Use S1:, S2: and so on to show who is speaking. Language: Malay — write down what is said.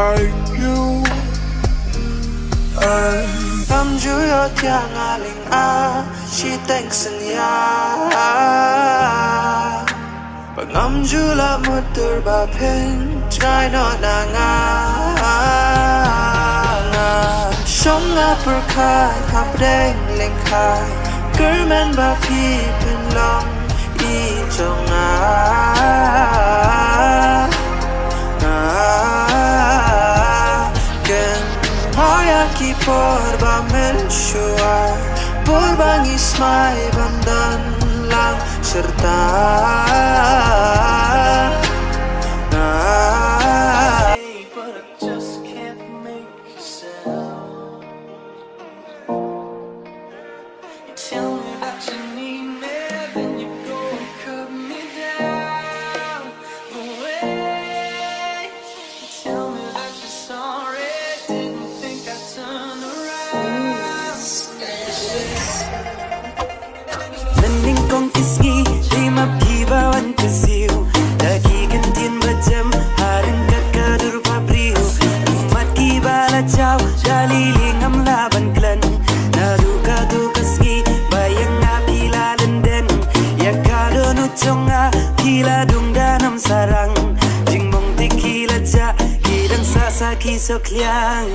S1: like you.
S2: Nam ju yo tiang aling she thanks and ya. Pangam ju la mutur ba pen try not na nga. Shong nga perkai hap deng leng kai kermen ba pi pen long i chong nga. Ki por ba menshua por bangi smai bandan lang serta but I just can't make you sound. You tell me that you need me, then you go and cut me down. But wait, you tell me that you're sorry. Mending kong kisgi di mapki bawan kesiu daki kentin bajam harin kakadur pabriu umat ki bala jauh dalili ngam laban klan naduka tu kasgi bayang api lalenden ya kalau nuconga kila dung danam sarang jingmong tikila ja kidang sasa kisok liang.